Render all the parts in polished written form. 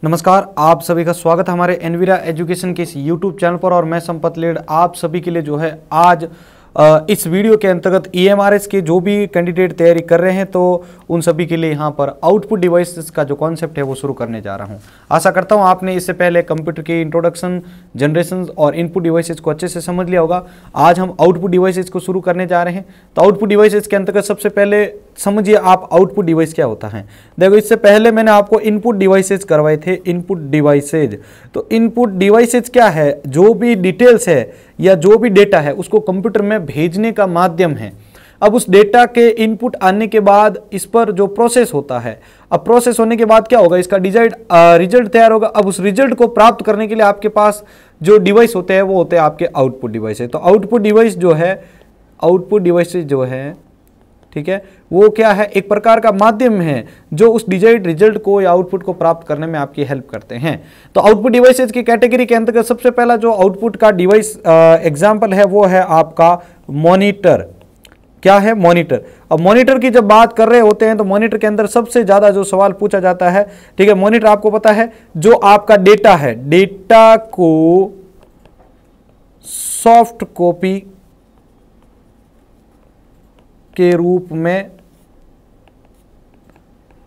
नमस्कार, आप सभी का स्वागत है हमारे एनवीरा एजुकेशन के इस यूट्यूब चैनल पर। और मैं संपत लेड आप सभी के लिए जो है आज इस वीडियो के अंतर्गत EMRS के जो भी कैंडिडेट तैयारी कर रहे हैं तो उन सभी के लिए यहाँ पर आउटपुट डिवाइसेस का जो कॉन्सेप्ट है वो शुरू करने जा रहा हूँ। आशा करता हूँ आपने इससे पहले कंप्यूटर के इंट्रोडक्शन, जनरेशन और इनपुट डिवाइसेस को अच्छे से समझ लिया होगा। आज हम आउटपुट डिवाइसेस को शुरू करने जा रहे हैं। तो आउटपुट डिवाइसेस के अंतर्गत सबसे पहले समझिए आप आउटपुट डिवाइस क्या होता है। देखो, इससे पहले मैंने आपको इनपुट डिवाइसेस करवाए थे। इनपुट डिवाइसेज, तो इनपुट डिवाइसेज क्या है? जो भी डिटेल्स है या जो भी डेटा है उसको कंप्यूटर में भेजने का माध्यम है। अब उस डेटा के इनपुट आने के बाद इस पर जो प्रोसेस होता है, अब प्रोसेस होने के बाद क्या होगा, इसका डिजायर्ड रिजल्ट तैयार होगा। अब उस रिजल्ट को प्राप्त करने के लिए आपके पास जो डिवाइस होते हैं वो होते हैं आपके आउटपुट डिवाइस है। तो आउटपुट डिवाइस जो है, आउटपुट डिवाइसेज जो है, ठीक है, वो क्या है? एक प्रकार का माध्यम है जो उस डिजायर्ड रिजल्ट को या आउटपुट को प्राप्त करने में आपकी हेल्प करते हैं। तो आउटपुट डिवाइसेज की कैटेगरी के अंतर्गत सबसे पहला जो आउटपुट का डिवाइस एग्जांपल है वो है आपका मॉनिटर। क्या है? मॉनिटर। अब मॉनिटर की जब बात कर रहे होते हैं तो मॉनिटर के अंदर सबसे ज्यादा जो सवाल पूछा जाता है, ठीक है, मॉनिटर आपको पता है जो आपका डेटा है, डेटा को सॉफ्ट कॉपी के रूप में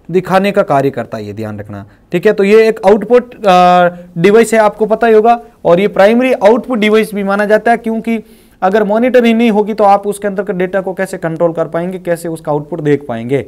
दिखाने का कार्य करता है, ये ध्यान रखना, ठीक है। तो ये एक आउटपुट डिवाइस है, आपको पता ही होगा। और ये प्राइमरी आउटपुट डिवाइस भी माना जाता है, क्योंकि अगर मॉनिटर ही नहीं होगी तो आप उसके अंदर के डेटा को कैसे कंट्रोल कर पाएंगे, कैसे उसका आउटपुट देख पाएंगे।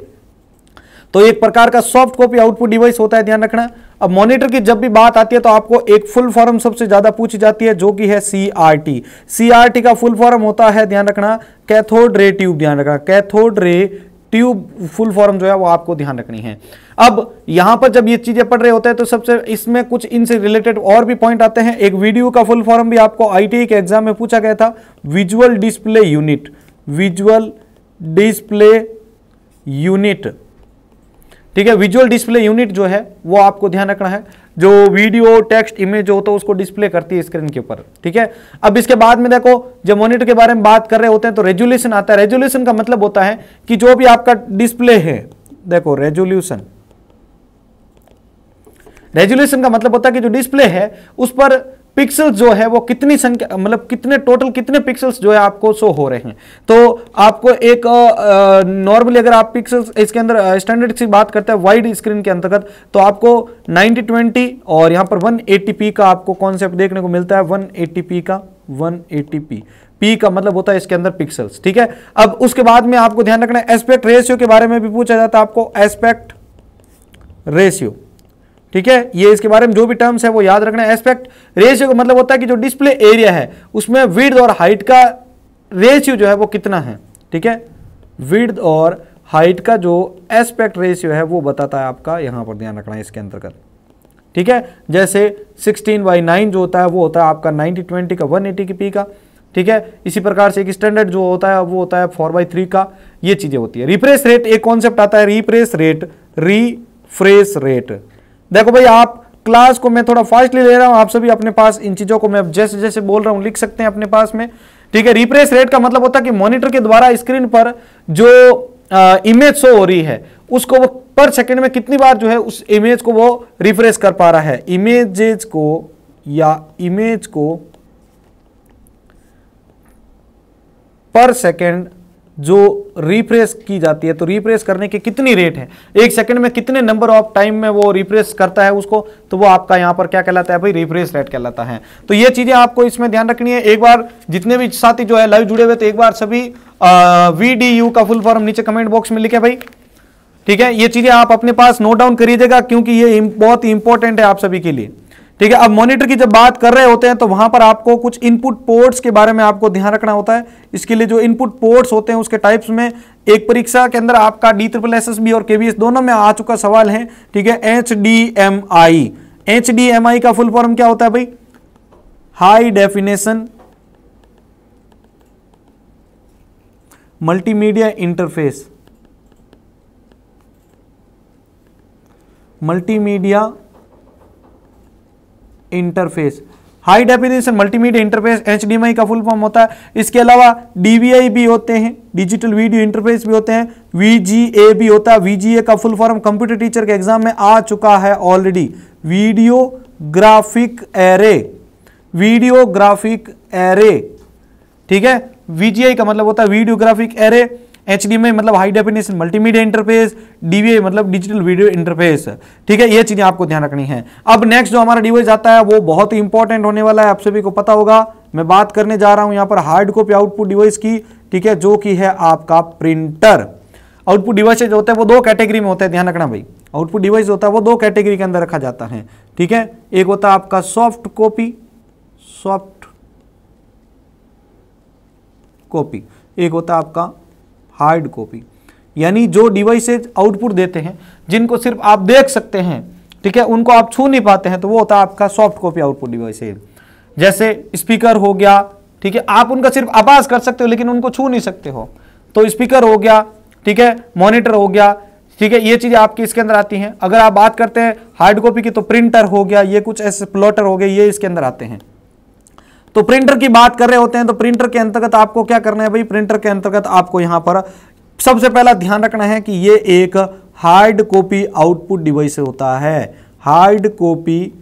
तो एक प्रकार का सॉफ्ट कॉपी आउटपुट डिवाइस होता है, ध्यान रखना। अब मॉनिटर की जब भी बात आती है तो आपको एक फुल फॉर्म सबसे ज्यादा पूछी जाती है जो कि है CRT। CRT का फुल फॉर्म होता है, ध्यान रखना, कैथोड रे ट्यूब। ध्यान रखना, cathode ray tube full form जो है वो आपको ध्यान रखनी है। अब यहां पर जब ये चीजें पढ़ रहे होते हैं तो सबसे इसमें कुछ इनसे रिलेटेड और भी पॉइंट आते हैं। एक वीडियो का फुल फॉर्म भी आपको ITI के एग्जाम में पूछा गया था, visual display unit. Visual display unit, ठीक है। विजुअल डिस्प्ले यूनिट जो है वो आपको ध्यान रखना है, जो वीडियो, टेक्स्ट, इमेज जो होता है उसको डिस्प्ले करती है स्क्रीन के ऊपर, ठीक है। अब इसके बाद में देखो, जब मॉनिटर के बारे में बात कर रहे होते हैं तो रेजोल्यूशन आता है। रेजोल्यूशन का मतलब होता है कि जो भी आपका डिस्प्ले है, देखो रेजोल्यूशन, रेजोल्यूशन का मतलब होता है कि जो डिस्प्ले है उस पर पिक्सल्स जो है वो कितनी संख्या, मतलब कितने टोटल कितने पिक्सल्स जो है आपको शो हो रहे हैं। तो आपको एक नॉर्मली अगर आप पिक्सल्स इसके अंदर स्टैंडर्ड की बात करते हैं वाइड स्क्रीन के अंतर्गत, तो आपको 90/20 और यहाँ पर 180p का आपको कॉन्सेप्ट देखने को मिलता है। 180p का, 180p, P का मतलब होता है इसके अंदर पिक्सल्स, ठीक है। अब उसके बाद में आपको ध्यान रखना है एस्पेक्ट रेशियो के बारे में भी पूछा जाता है आपको, एस्पेक्ट रेशियो, ठीक है। ये इसके बारे में जो भी टर्म्स है वो याद रखना है। एस्पेक्ट रेशियो का मतलब होता है कि जो डिस्प्ले एरिया है उसमें विड्थ और हाइट का रेशियो जो है वो कितना है, ठीक है। विड्थ और हाइट का जो एस्पेक्ट रेशियो है वो बताता है आपका, यहां पर ध्यान रखना है इसके अंतर्गत, ठीक है। जैसे 16:9 जो होता है वो होता है आपका 90/20 का, 180p का, ठीक है। इसी प्रकार से एक स्टैंडर्ड जो होता है वो होता है 4/3 का। ये चीजें होती है। रिफ्रेश रेट एक कॉन्सेप्ट आता है, रिफ्रेश रेट, रिफ्रेश रेट। देखो भाई, आप क्लास को मैं थोड़ा फास्टली ले रहा हूं, आप सभी अपने पास इन चीजों को मैं जैसे जैसे बोल रहा हूं लिख सकते हैं अपने पास में, ठीक है। रिफ्रेश रेट का मतलब होता है कि मॉनिटर के द्वारा स्क्रीन पर जो इमेज शो हो रही है उसको वो पर सेकंड में कितनी बार जो है उस इमेज को वो रिफ्रेश कर पा रहा है। इमेजेस को या इमेज को पर सेकंड जो रिफ्रेश की जाती है, तो रिफ्रेश करने की कितनी रेट है, एक सेकंड में कितने नंबर ऑफ टाइम में वो रिफ्रेश करता है उसको, तो वो आपका यहां पर क्या कहलाता है भाई? रिफ्रेश रेट कहलाता है। तो ये चीजें आपको इसमें ध्यान रखनी है। एक बार जितने भी साथी जो है लाइव जुड़े हुए तो एक बार सभी VDU का फुल फॉर्म नीचे कमेंट बॉक्स में लिखे भाई, ठीक है। ये चीजें आप अपने पास नोट डाउन करिएगा क्योंकि ये बहुत ही इंपॉर्टेंट है आप सभी के लिए, ठीक है। अब मॉनिटर की जब बात कर रहे होते हैं तो वहां पर आपको कुछ इनपुट पोर्ट्स के बारे में आपको ध्यान रखना होता है। इसके लिए जो इनपुट पोर्ट्स होते हैं उसके टाइप्स में एक परीक्षा के अंदर आपका DSSS और KVS दोनों में आ चुका सवाल है, ठीक है। HDMI, HDMI का फुल फॉर्म क्या होता है भाई? High definition multimedia interface, multimedia interface, high definition multimedia interface HDMI का फुल फॉर्म होता है। इसके अलावा DVI भी होते हैं, डिजिटल वीडियो इंटरफेस भी होते हैं, VGA भी होता है। VGA का फुल फॉर्म कंप्यूटर टीचर के एग्जाम में आ चुका है already, video graphic array, video graphic array, ठीक है। VGA का मतलब होता है वीडियो ग्राफिक एरे, HDMI मतलब high definition multimedia interface, DVI मतलब डिजिटल वीडियो इंटरफेस, ठीक है। ये चीजें आपको ध्यान रखनी है। अब नेक्स्ट जो हमारा डिवाइस आता है वो बहुत ही इंपॉर्टेंट होने वाला है, आप सभी को पता होगा। मैं बात करने जा रहा हूं यहां पर हार्ड कॉपी आउटपुट डिवाइस की, ठीक है, जो कि है आपका प्रिंटर। आउटपुट डिवाइस जो होते हैं वो दो कैटेगरी में होते हैं, ध्यान रखना भाई। आउटपुट डिवाइस होता है वो दो कैटेगरी के अंदर रखा जाता है, ठीक है। एक होता है आपका सॉफ्ट कॉपी, सॉफ्ट कॉपी, एक होता है आपका हार्ड कॉपी। यानी जो डिवाइसेज आउटपुट देते हैं जिनको सिर्फ आप देख सकते हैं, ठीक है, उनको आप छू नहीं पाते हैं, तो वो होता है आपका सॉफ्ट कॉपी आउटपुट डिवाइसेज। जैसे स्पीकर हो गया, ठीक है, आप उनका सिर्फ आवाज कर सकते हो लेकिन उनको छू नहीं सकते हो, तो स्पीकर हो गया, ठीक है, मॉनिटर हो गया, ठीक है, ये चीजें आपकी इसके अंदर आती हैं। अगर आप बात करते हैं हार्ड कॉपी की तो प्रिंटर हो गया, ये कुछ ऐसे प्लॉटर हो गए, ये इसके अंदर आते हैं। तो प्रिंटर की बात कर रहे होते हैं तो प्रिंटर के अंतर्गत आपको क्या करना है भाई, प्रिंटर के अंतर्गत आपको यहां पर सबसे पहला ध्यान रखना है कि ये एक हार्ड कॉपी आउटपुट डिवाइस होता है। हार्ड कॉपी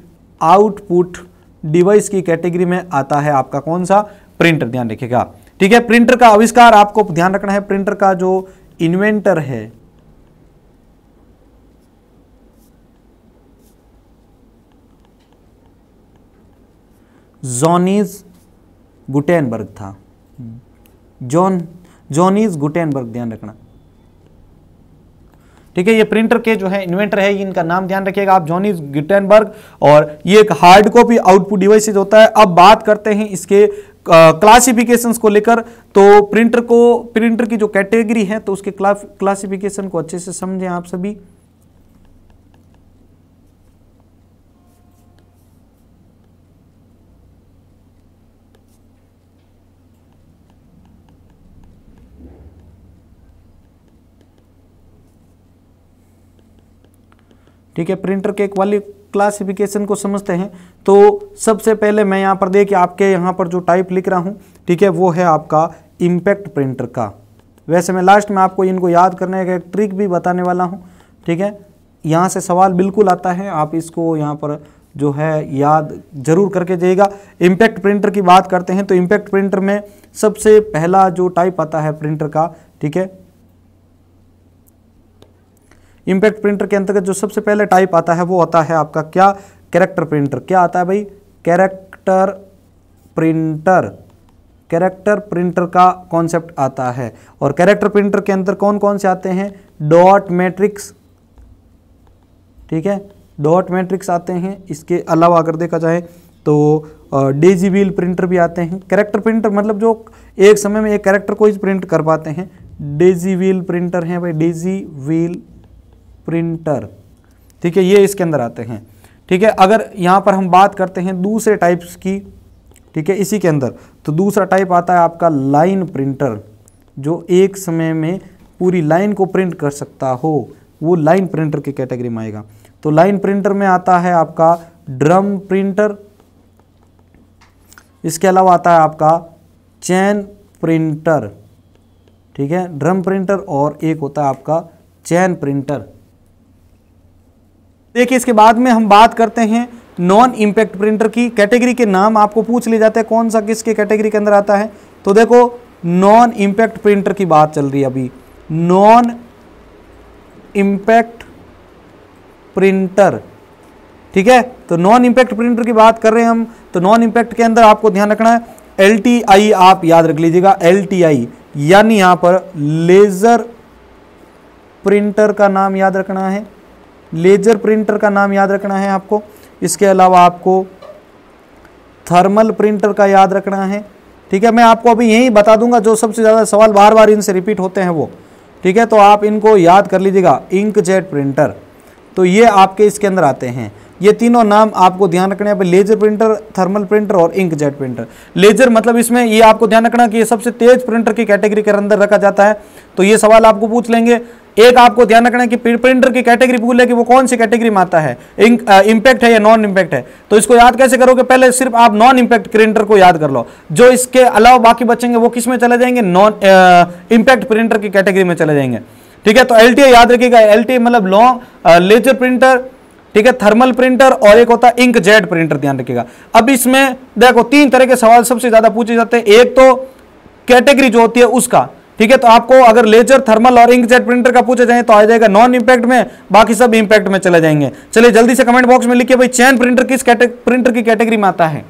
आउटपुट डिवाइस की कैटेगरी में आता है आपका कौन सा, प्रिंटर, ध्यान रखिएगा, ठीक है। प्रिंटर का आविष्कार आपको ध्यान रखना है, प्रिंटर का जो इन्वेंटर है जॉनीज गुटेनबर्ग था, जॉनीज गुटेनबर्ग, ध्यान रखना, ठीक है। ये प्रिंटर के जो है इन्वेंटर है, इनका नाम ध्यान रखिएगा आप, जॉनीज गुटेनबर्ग, और ये एक हार्ड कॉपी आउटपुट डिवाइस होता है। अब बात करते हैं इसके क्लासिफिकेशंस को लेकर, तो प्रिंटर की जो कैटेगरी है तो उसके क्लासिफिकेशन को अच्छे से समझें आप सभी। ठीक है, प्रिंटर के क्लासिफिकेशन को समझते हैं। तो सबसे पहले मैं यहाँ पर देखिए आपके यहाँ पर जो टाइप लिख रहा हूँ, ठीक है, वो है आपका इम्पैक्ट प्रिंटर का। वैसे मैं लास्ट में आपको इनको याद करने का एक ट्रिक भी बताने वाला हूँ, ठीक है। यहाँ से सवाल बिल्कुल आता है, आप इसको यहाँ पर जो है याद जरूर करके जाइएगा। इम्पैक्ट प्रिंटर की बात करते हैं तो इम्पैक्ट प्रिंटर में सबसे पहला जो टाइप आता है प्रिंटर का, ठीक है, इम्पैक्ट प्रिंटर के अंतर्गत जो सबसे पहले टाइप आता है वो आता है आपका क्या, कैरेक्टर प्रिंटर। क्या आता है भाई, कैरेक्टर प्रिंटर। कैरेक्टर प्रिंटर का कॉन्सेप्ट आता है, और कैरेक्टर प्रिंटर के अंदर कौन कौन से आते हैं, डॉट मैट्रिक्स, ठीक है, डॉट मैट्रिक्स आते हैं। इसके अलावा अगर देखा जाए तो डेजी व्हील प्रिंटर भी आते हैं। कैरेक्टर प्रिंटर मतलब जो एक समय में एक कैरेक्टर को ही प्रिंट कर पाते हैं, डेजी व्हील प्रिंटर हैं भाई, डेजी व्हील प्रिंटर, ठीक है, ये इसके अंदर आते हैं, ठीक है। अगर यहाँ पर हम बात करते हैं दूसरे टाइप्स की, ठीक है, इसी के अंदर, तो दूसरा टाइप आता है आपका लाइन प्रिंटर, जो एक समय में पूरी लाइन को प्रिंट कर सकता हो, वो लाइन प्रिंटर की कैटेगरी में आएगा। तो लाइन प्रिंटर में आता है आपका ड्रम प्रिंटर, इसके अलावा आता है आपका चैन प्रिंटर, ठीक है, ड्रम प्रिंटर, और एक होता है आपका चैन प्रिंटर। देखिए इसके बाद में हम बात करते हैं नॉन इंपैक्ट प्रिंटर की। कैटेगरी के नाम आपको पूछ लिए जाते हैं कौन सा किसके कैटेगरी के अंदर आता है, तो देखो नॉन इंपैक्ट प्रिंटर की बात चल रही है अभी, नॉन इंपैक्ट प्रिंटर, ठीक है। तो नॉन इंपैक्ट प्रिंटर की बात कर रहे हैं हम, तो नॉन इंपैक्ट के अंदर आपको ध्यान रखना है LTI, आप याद रख लीजिएगा LTI, यानी यहां पर लेजर प्रिंटर का नाम याद रखना है, लेजर प्रिंटर का नाम याद रखना है आपको। इसके अलावा आपको थर्मल प्रिंटर का याद रखना है, ठीक है। मैं आपको अभी यही बता दूंगा जो सबसे ज़्यादा सवाल बार बार इनसे रिपीट होते हैं वो, ठीक है, तो आप इनको याद कर लीजिएगा। इंकजेट प्रिंटर, तो ये आपके इसके अंदर आते हैं। ये तीनों नाम आपको ध्यान रखना है। लेजर प्रिंटर, थर्मल प्रिंटर और इंकजेट प्रिंटर। लेजर मतलब इसमें ये आपको ध्यान रखना कि ये सबसे तेज प्रिंटर की कैटेगरी के अंदर रखा जाता है। तो ये सवाल आपको पूछ लेंगे। एक आपको ध्यान रखना है कि प्रिंटर की कैटेगरी पूछ ले कि वो कौन सी कैटेगरी में आता है, इंपैक्ट है या नॉन इंपैक्ट है। तो इसको याद कैसे करोगे, पहले सिर्फ आप नॉन इंपैक्ट प्रिंटर को याद कर लो, जो इसके अलावा बाकी बचेंगे वो किस में चले जाएंगे, नॉन इंपैक्ट प्रिंटर की कैटेगरी में चले जाएंगे। ठीक है, तो एलटीए याद रखिएगा, एलटीए मतलब लॉन्ग लेजर प्रिंटर, ठीक है, थर्मल प्रिंटर और एक होता है इंकजेट प्रिंटर, ध्यान रखिएगा। अब इसमें देखो 3 तरह के सवाल सबसे ज्यादा पूछे जाते हैं। एक तो कैटेगरी जो होती है उसका, ठीक है, तो आपको अगर लेजर, थर्मल और इंकजेट प्रिंटर का पूछे जाए तो आ जाएगा नॉन इंपैक्ट में, बाकी सब इंपैक्ट में चले जाएंगे। चलिए जल्दी से कमेंट बॉक्स में लिखिए भाई, चैन प्रिंटर किस प्रिंटर की कैटेगरी में आता है,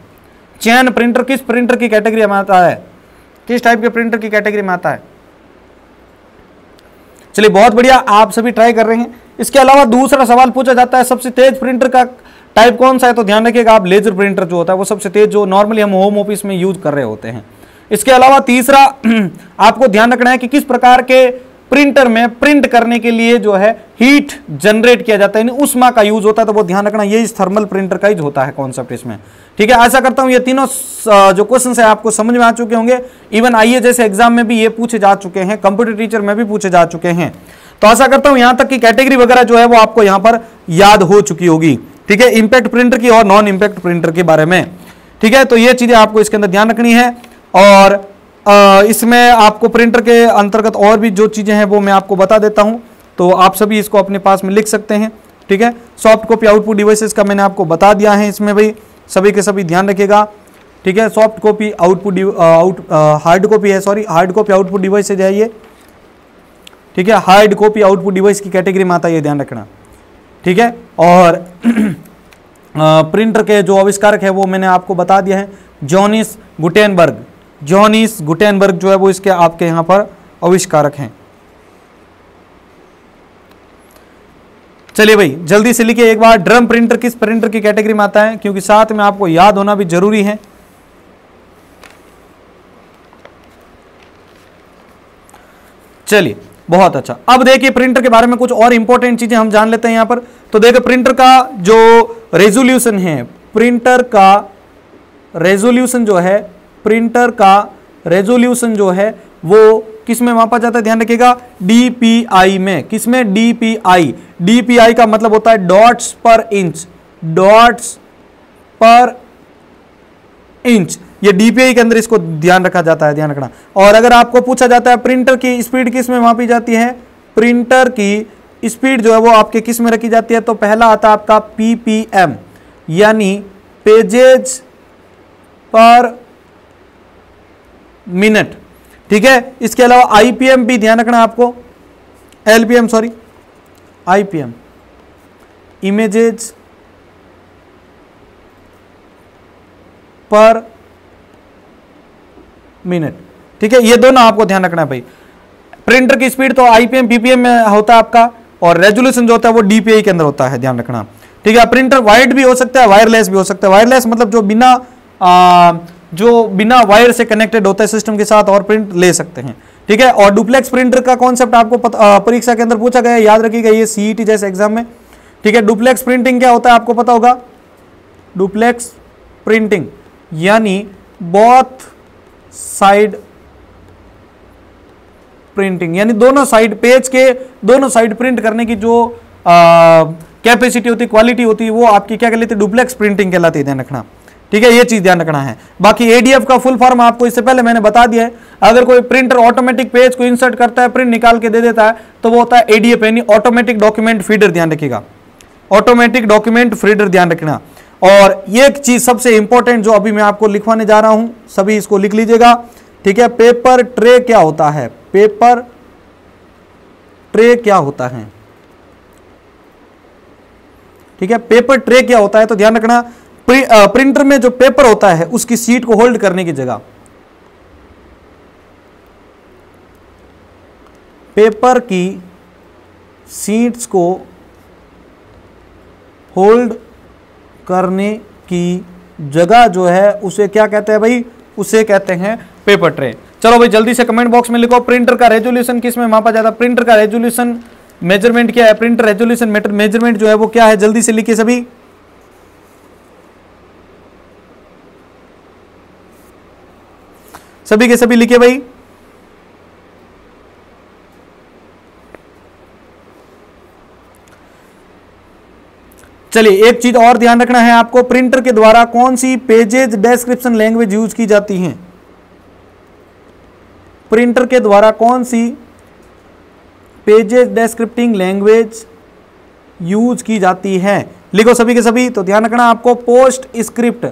चैन प्रिंटर किस प्रिंटर की कैटेगरी में आता है, किस टाइप के प्रिंटर की कैटेगरी में आता है। चलिए बहुत बढ़िया, आप सभी ट्राई कर रहे हैं। इसके अलावा दूसरा सवाल पूछा जाता है, सबसे तेज प्रिंटर का टाइप कौन सा है, तो ध्यान रखिएगा आप, लेजर प्रिंटर जो होता है वो सबसे तेज, जो नॉर्मली हम होम ऑफिस में यूज कर रहे होते हैं। इसके अलावा तीसरा आपको ध्यान रखना है कि किस प्रकार के प्रिंटर में प्रिंट करने के लिए जो है हीट जनरेट किया जाता है, यानी उष्मा का यूज होता है, तो वो ध्यान रखना, ये इस थर्मल प्रिंटर का यूज होता है कॉन्सेप्ट इसमें। ठीक है, आशा करता हूं ये तीनों जो क्वेश्चन है आपको समझ में आ चुके होंगे। इवन आईए जैसे एग्जाम में भी ये पूछे जा चुके हैं, कंप्यूटर टीचर में भी पूछे जा चुके हैं। तो आशा करता हूं यहां तक की कैटेगरी वगैरह जो है वो आपको यहां पर याद हो चुकी होगी। ठीक है, इंपैक्ट प्रिंटर की और नॉन इंपैक्ट प्रिंटर के बारे में। ठीक है, तो ये चीजें आपको इसके अंदर ध्यान रखनी है। और इसमें आपको प्रिंटर के अंतर्गत और भी जो चीजें हैं वो मैं आपको बता देता हूं, तो आप सभी इसको अपने पास में लिख सकते हैं। ठीक है, सॉफ्ट कॉपी आउटपुट डिवाइसेस का मैंने आपको बता दिया है, इसमें भाई सभी के सभी ध्यान रखिएगा। ठीक है, soft copy output hard copy है, sorry hard copy output device है ये। ठीक है, हार्ड कॉपी आउटपुट डिवाइस की कैटेगरी में आता है, ये ध्यान रखना। ठीक है, और प्रिंटर के जो आविष्कारक है वो मैंने आपको बता दिया है, जॉनिस गुटेनबर्ग। जॉनिस गुटेनबर्ग जो है वो इसके आपके यहां पर आविष्कारक हैं। चलिए भाई जल्दी से लिखिए एक बार, ड्रम प्रिंटर किस प्रिंटर की कैटेगरी में आता है, क्योंकि साथ में आपको याद होना भी जरूरी है। चलिए बहुत अच्छा, अब देखिए प्रिंटर के बारे में कुछ और इंपॉर्टेंट चीजें हम जान लेते हैं यहां पर। तो देखिए प्रिंटर का जो रेजोल्यूशन है, प्रिंटर का रेजोल्यूशन जो है, प्रिंटर का रेजोल्यूशन जो है वो किस में मापा जाता है, ध्यान रखिएगा, डीपीआई में। किस में, डीपीआई। डीपीआई का मतलब होता है डॉट्स पर इंच, डॉट्स पर इंच, ये डीपीआई के अंदर इसको ध्यान रखा जाता है, ध्यान रखना। और अगर आपको पूछा जाता है प्रिंटर की स्पीड किस में मापी जाती है, प्रिंटर की स्पीड जो है वो आपके किस में रखी जाती है, तो पहला आता है आपका पीपीएम, यानी पेजेज पर मिनट। ठीक है, इसके अलावा आईपीएम भी ध्यान रखना आपको, एलपीएम सॉरी, आईपीएम इमेजेस पर मिनट। ठीक है, ये दोनों आपको ध्यान रखना है भाई। प्रिंटर की स्पीड तो आईपीएम पीपीएम में होता है आपका, और रेजोल्यूशन जो होता है वो डीपीआई के अंदर होता है, ध्यान रखना। ठीक है, प्रिंटर वायर्ड भी हो सकता है, वायरलेस भी हो सकता है। वायरलेस मतलब जो बिना वायर से कनेक्टेड होता है सिस्टम के साथ, और प्रिंट ले सकते हैं। ठीक है, और डुप्लेक्स प्रिंटर का कॉन्सेप्ट आपको परीक्षा के अंदर पूछा गया है, याद रखिएगा, ये सीईटी जैसे एग्जाम में। ठीक है, डुप्लेक्स प्रिंटिंग क्या होता है आपको पता होगा, डुप्लेक्स प्रिंटिंग यानी बोथ साइड प्रिंटिंग, यानी दोनों साइड, पेज के दोनों साइड प्रिंट करने की जो कैपेसिटी होती, क्वालिटी होती है, वो आपकी क्या कहलाती है, डुप्लेक्स प्रिंटिंग कहलाती है, ध्यान रखना। ठीक है, ये चीज ध्यान रखना है। बाकी एडीएफ का फुल फॉर्म आपको इससे पहले मैंने बता दिया है। अगर कोई प्रिंटर ऑटोमेटिक पेज को इंसर्ट करता है, प्रिंट निकाल के दे देता है, तो वो होता है एडीएफ, यानी ऑटोमेटिक डॉक्यूमेंट फीडर, ध्यान रखिएगा, ऑटोमेटिक डॉक्यूमेंट फीडर, ध्यान रखना। और ये चीज सबसे इंपॉर्टेंट जो अभी मैं आपको लिखवाने जा रहा हूं, सभी इसको लिख लीजिएगा। ठीक है, पेपर ट्रे क्या होता है, पेपर ट्रे क्या होता है। ठीक है, पेपर ट्रे क्या होता है, तो ध्यान रखना, प्रिंटर में जो पेपर होता है उसकी सीट को होल्ड करने की जगह, पेपर की सीट्स को होल्ड करने की जगह जो है उसे क्या कहते हैं भाई, उसे कहते हैं पेपर ट्रे। चलो भाई जल्दी से कमेंट बॉक्स में लिखो, प्रिंटर का रेजोल्यूशन किस में मापा जाता है, प्रिंटर का रेजोल्यूशन मेजरमेंट क्या है, प्रिंटर रेजोल्यूशन मेजरमेंट जो है वो क्या है, जल्दी से लिखिए सभी। सभी के सभी लिखे भाई। चलिए एक चीज और ध्यान रखना है आपको, प्रिंटर के द्वारा कौन सी पेजेज डिस्क्रिप्शन लैंग्वेज यूज की जाती है? प्रिंटर के द्वारा कौन सी पेजेज डिस्क्रिप्टिंग लैंग्वेज यूज की जाती है? लिखो सभी के सभी। तो ध्यान रखना आपको, पोस्ट स्क्रिप्ट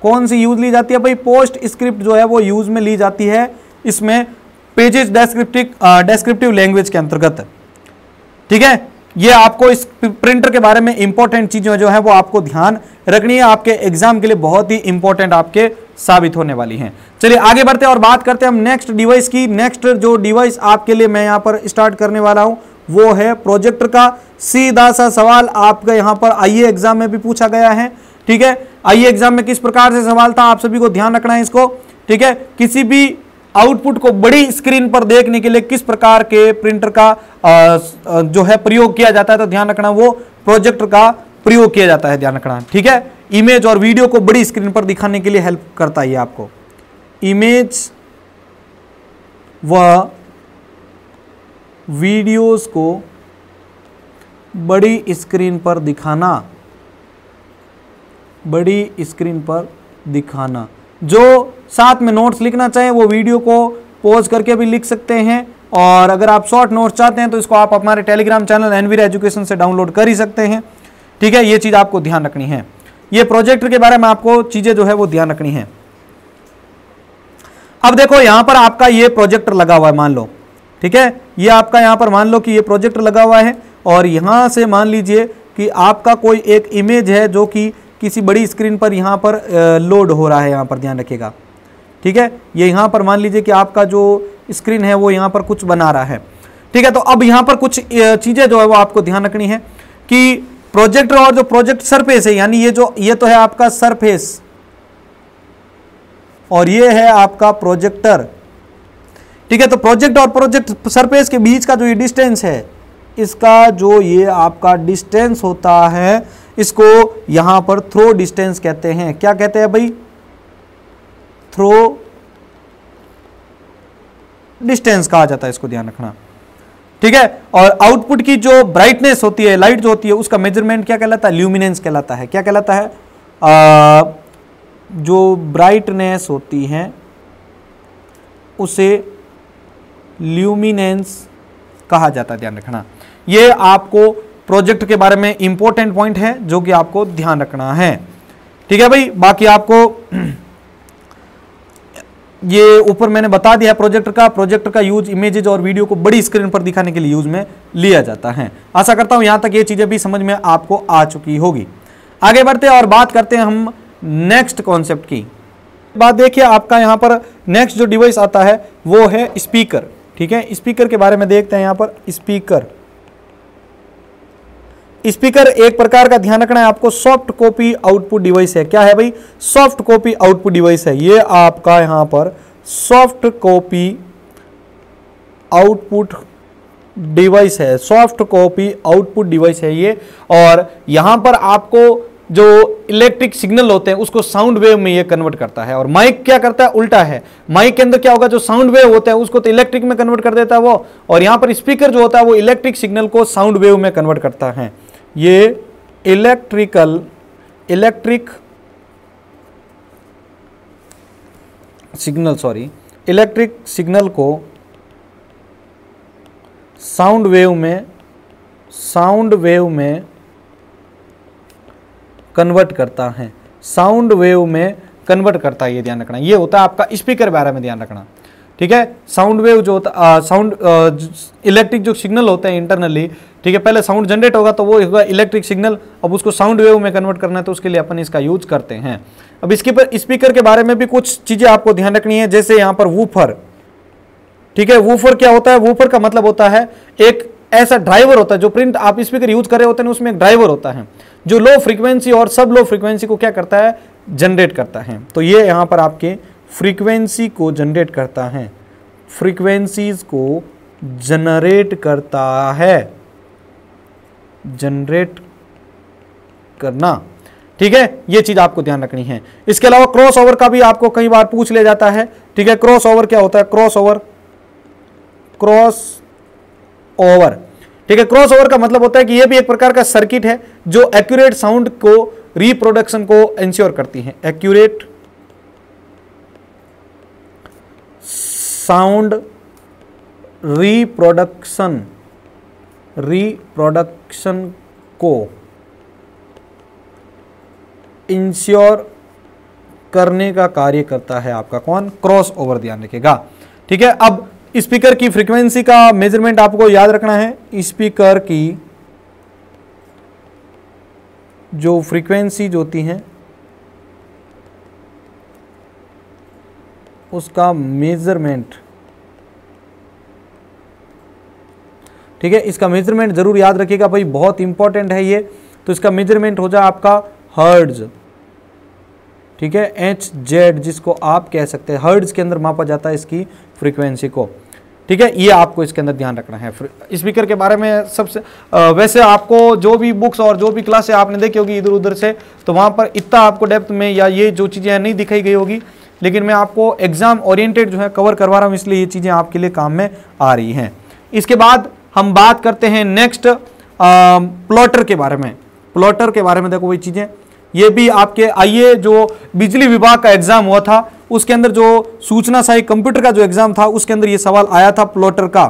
कौन सी यूज ली जाती है भाई? पोस्ट स्क्रिप्ट जो है वो यूज में ली जाती है इसमें पेजेज डिस्क्रिप्टिव लैंग्वेज के अंतर्गत। ठीक है, ये आपको इस प्रिंटर के बारे में इंपॉर्टेंट चीजें जो है वो आपको ध्यान रखनी है, आपके एग्जाम के लिए बहुत ही इंपॉर्टेंट आपके साबित होने वाली हैं। चलिए आगे बढ़ते हैं और बात करते हैं हम नेक्स्ट डिवाइस की। नेक्स्ट जो डिवाइस आपके लिए मैं यहां पर स्टार्ट करने वाला हूं वो है प्रोजेक्टर का। सीधा सा सवाल आपका यहां पर आईए एग्जाम में भी पूछा गया है। ठीक है, आईए एग्जाम में किस प्रकार से सवाल था, आप सभी को ध्यान रखना है इसको। ठीक है, किसी भी आउटपुट को बड़ी स्क्रीन पर देखने के लिए किस प्रकार के प्रिंटर का जो है प्रयोग किया जाता है, तो ध्यान रखना वो प्रोजेक्टर का प्रयोग किया जाता है, ध्यान रखना। ठीक है, इमेज और वीडियो को बड़ी स्क्रीन पर दिखाने के लिए हेल्प करता है आपको। इमेज व वीडियोस को बड़ी स्क्रीन पर दिखाना, बड़ी स्क्रीन पर दिखाना। जो साथ में नोट्स लिखना चाहें वो वीडियो को पॉज करके भी लिख सकते हैं, और अगर आप शॉर्ट नोट्स चाहते हैं तो इसको आप हमारे टेलीग्राम चैनल एनवीरा एजुकेशन से डाउनलोड कर ही सकते हैं। ठीक है, ये चीज आपको ध्यान रखनी है। ये प्रोजेक्टर के बारे में आपको चीजें जो है वो ध्यान रखनी है। अब देखो यहां पर आपका ये प्रोजेक्टर लगा हुआ है, मान लो। ठीक है, ये आपका यहां पर मान लो कि ये प्रोजेक्टर लगा हुआ है, और यहां से मान लीजिए कि आपका कोई एक इमेज है जो कि किसी बड़ी स्क्रीन पर यहां पर लोड हो रहा है, यहां पर ध्यान रखिएगा। ठीक है, ये यहां पर मान लीजिए कि आपका जो स्क्रीन है वो यहां पर कुछ बना रहा है। ठीक है, तो अब यहां पर कुछ चीजें जो है वो आपको ध्यान रखनी है कि प्रोजेक्टर और जो प्रोजेक्ट सरफेस है, यानी ये तो है आपका सरफेस और ये है आपका प्रोजेक्टर। ठीक है, तो प्रोजेक्ट और प्रोजेक्ट सरफेस के बीच का जो ये डिस्टेंस है, इसका जो ये आपका डिस्टेंस होता है, इसको यहां पर थ्रो डिस्टेंस कहते हैं। क्या कहते हैं भाई? थ्रो डिस्टेंस कहा जाता है, इसको ध्यान रखना। ठीक है, और आउटपुट की जो ब्राइटनेस होती है, लाइट जो होती है, उसका मेजरमेंट क्या कहलाता है? ल्यूमिनेंस कहलाता है। क्या कहलाता है? जो ब्राइटनेस होती है उसे ल्यूमिनेंस कहा जाता है, ध्यान रखना। ये आपको प्रोजेक्ट के बारे में इंपॉर्टेंट पॉइंट है जो कि आपको ध्यान रखना है। ठीक है भाई, बाकी आपको ये ऊपर मैंने बता दिया प्रोजेक्टर का यूज इमेजेस और वीडियो को बड़ी स्क्रीन पर दिखाने के लिए यूज में लिया जाता है। आशा करता हूं यहां तक ये चीजें भी समझ में आपको आ चुकी होगी। आगे बढ़ते हैं और बात करते हैं हम नेक्स्ट कॉन्सेप्ट की। बात देखिए, आपका यहां पर नेक्स्ट जो डिवाइस आता है वो है स्पीकर। ठीक है, स्पीकर के बारे में देखते हैं। यहां पर स्पीकर एक प्रकार का, ध्यान रखना है आपको, सॉफ्ट कॉपी आउटपुट डिवाइस है। क्या है भाई? सॉफ्ट कॉपी आउटपुट डिवाइस है। ये आपका यहां पर सॉफ्ट कॉपी आउटपुट डिवाइस है, सॉफ्ट कॉपी आउटपुट डिवाइस है ये। और यहां पर आपको जो इलेक्ट्रिक सिग्नल होते हैं उसको साउंड वेव में ये कन्वर्ट करता है, और माइक क्या करता है? उल्टा है। माइक के अंदर क्या होगा? जो साउंड वेव होता है उसको तो इलेक्ट्रिक में कन्वर्ट कर देता है वो, और यहां पर स्पीकर जो होता है वो इलेक्ट्रिक सिग्नल को साउंड वेव में कन्वर्ट करता है। ये इलेक्ट्रिक सिग्नल को साउंड वेव में कन्वर्ट करता है, साउंड वेव में कन्वर्ट करता है, ये ध्यान रखना। ये होता है आपका स्पीकर के बारे में ध्यान रखना। ठीक है, साउंड वेव जो होता इलेक्ट्रिक जो सिग्नल होते हैं इंटरनली, ठीक है, पहले साउंड जनरेट होगा तो वो होगा इलेक्ट्रिक सिग्नल, अब उसको साउंड वेव में कन्वर्ट करना है तो उसके लिए अपन इसका यूज करते हैं। अब इसके पर स्पीकर के बारे में भी कुछ चीजें आपको ध्यान रखनी है, जैसे यहां पर वूफर। ठीक है, वूफर क्या होता है? वूफर का मतलब होता है एक ऐसा ड्राइवर होता है, जो प्रिंट आप स्पीकर यूज कर रहे होते हैं उसमें एक ड्राइवर होता है जो लो फ्रीक्वेंसी और सब लो फ्रीक्वेंसी को क्या करता है? जनरेट करता है। तो ये यहां पर आपके फ्रीक्वेंसी को जनरेट करता है, फ्रीक्वेंसीज को जनरेट करता है, जनरेट करना। ठीक है, ये चीज आपको ध्यान रखनी है। इसके अलावा क्रॉस ओवर का भी आपको कई बार पूछ लिया जाता है। ठीक है, क्रॉस ओवर क्या होता है? क्रॉस ओवर ठीक है, क्रॉस ओवर का मतलब होता है कि यह भी एक प्रकार का सर्किट है जो एक्यूरेट साउंड को रिप्रोडक्शन को इंश्योर करती है। एक्यूरेट साउंड रिप्रोडक्शन को इंश्योर करने का कार्य करता है आपका कौन? क्रॉस ओवर, ध्यान रखिएगा। ठीक है, अब स्पीकर की फ्रीक्वेंसी का मेजरमेंट आपको याद रखना है। स्पीकर की जो फ्रीक्वेंसी होती है उसका मेजरमेंट, ठीक है, इसका मेजरमेंट जरूर याद रखिएगा भाई, बहुत इंपॉर्टेंट है ये। तो इसका मेजरमेंट हो जाए आपका हर्ट्ज। ठीक है, HZ जिसको आप कह सकते हैं, हर्ट्ज के अंदर मापा जाता है इसकी फ्रीक्वेंसी को। ठीक है, ये आपको इसके अंदर ध्यान रखना है। स्पीकर के बारे में सबसे वैसे आपको जो भी बुक्स और जो भी क्लासें आपने देखी होगी इधर उधर से, तो वहां पर इतना आपको डेप्थ में या ये जो चीजें नहीं दिखाई गई होगी, लेकिन मैं आपको एग्जाम ओरिएंटेड जो है कवर करवा रहा हूं, इसलिए ये चीजें आपके लिए काम में आ रही हैं। इसके बाद हम बात करते हैं नेक्स्ट प्लॉटर के बारे में। प्लॉटर के बारे में देखो वही चीजें, ये भी आपके आइए जो बिजली विभाग का एग्जाम हुआ था उसके अंदर जो सूचना सहायक कंप्यूटर का जो एग्जाम था उसके अंदर ये सवाल आया था प्लॉटर का।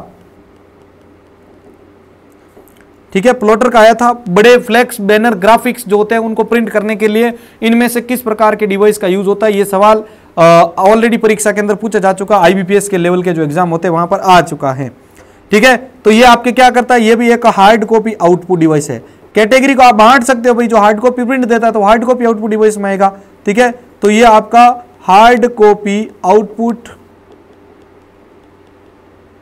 ठीक है, प्लॉटर का आया था। बड़े फ्लेक्स बैनर ग्राफिक्स जो होते हैं उनको प्रिंट करने के लिए इनमें से किस प्रकार के डिवाइस का यूज होता है, ये सवाल ऑलरेडी परीक्षा के अंदर पूछा जा चुका। IBPS के लेवल के जो एग्जाम होते हैं वहां पर आ चुका है। ठीक है, तो ये आपके क्या करता है, ये भी एक हार्ड कॉपी आउटपुट डिवाइस है। कैटेगरी को आप बांट सकते हो भाई, जो हार्ड कॉपी प्रिंट देता है तो हार्ड कॉपी आउटपुट डिवाइस में आएगा। ठीक है, तो ये आपका हार्ड कॉपी आउटपुट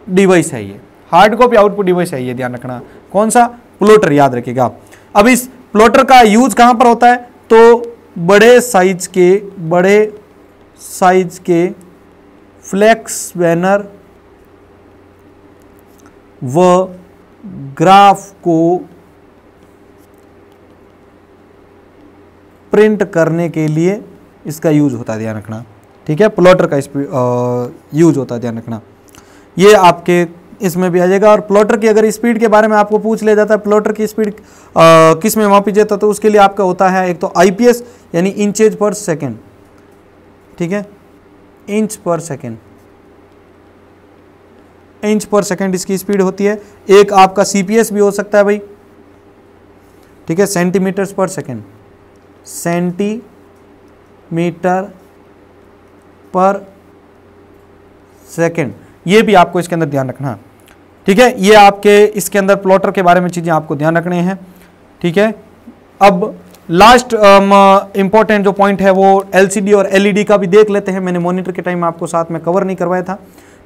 डिवाइस है, ये हार्ड कॉपी आउटपुट डिवाइस है, ये ध्यान रखना। कौन सा? प्लॉटर, याद रखिएगा। अब इस प्लॉटर का यूज कहां पर होता है? तो बड़े साइज के फ्लेक्स बैनर व ग्राफ को प्रिंट करने के लिए इसका यूज होता है, ध्यान रखना। ठीक है, प्लॉटर का यूज होता है, ध्यान रखना। ये आपके इसमें भी आ जाएगा। और प्लॉटर की अगर स्पीड के बारे में आपको पूछ लिया जाता है, प्लॉटर की स्पीड किस में मापी जाता है, तो उसके लिए आपका होता है एक तो IPS यानी इंचेज पर सेकेंड। ठीक है, इंच पर सेकेंड इसकी स्पीड होती है। एक आपका CPS भी हो सकता है भाई। ठीक है, सेंटीमीटर्स पर सेकेंड, सेंटीमीटर पर सेकेंड, ये भी आपको इसके अंदर ध्यान रखना। ठीक है, ये आपके इसके अंदर प्लॉटर के बारे में चीजें आपको ध्यान रखने हैं। ठीक है, अब लास्ट इंपॉर्टेंट जो पॉइंट है वो LCD और LED का भी देख लेते हैं। मैंने मॉनिटर के टाइम आपको साथ में कवर नहीं करवाया था।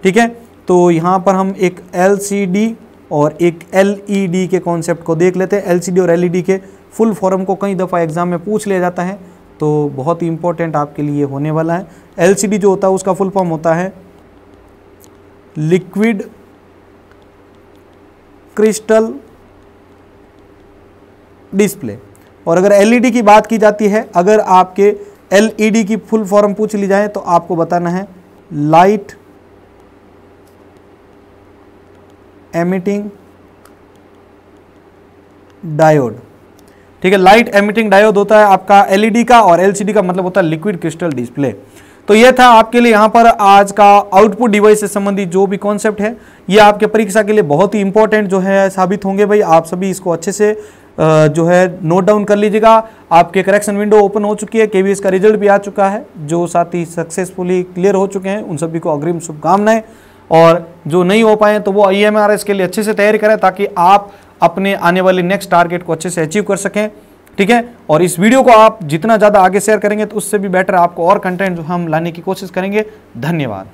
ठीक है, तो यहाँ पर हम एक LCD और एक LED के कॉन्सेप्ट को देख लेते हैं। LCD और LED के फुल फॉर्म को कई दफ़ा एग्जाम में पूछ लिया जाता है, तो बहुत ही इंपॉर्टेंट आपके लिए होने वाला है। LCD जो होता है उसका फुल फॉर्म होता है लिक्विड क्रिस्टल डिस्प्ले। और अगर LED की बात की जाती है, अगर आपके LED की फुल फॉर्म पूछ ली जाए तो आपको बताना है लाइट एमिटिंग डायोड। ठीक है, लाइट एमिटिंग डायोड होता है आपका LED का, और LCD का मतलब होता है लिक्विड क्रिस्टल डिस्प्ले। तो ये था आपके लिए यहाँ पर आज का आउटपुट डिवाइस से संबंधित जो भी कॉन्सेप्ट है, ये आपके परीक्षा के लिए बहुत ही इंपॉर्टेंट जो है साबित होंगे भाई। आप सभी इसको अच्छे से जो है नोट डाउन कर लीजिएगा। आपके करेक्शन विंडो ओपन हो चुकी है, KVS का रिजल्ट भी आ चुका है। जो साथी सक्सेसफुली क्लियर हो चुके हैं उन सभी को अग्रिम शुभकामनाएं, और जो नहीं हो पाए तो वो IMRS के लिए अच्छे से तैयारी करें ताकि आप अपने आने वाले नेक्स्ट टारगेट को अच्छे से अचीव कर सकें। ठीक है, और इस वीडियो को आप जितना ज़्यादा आगे शेयर करेंगे तो उससे भी बेटर आपको और कंटेंट जो हम लाने की कोशिश करेंगे। धन्यवाद।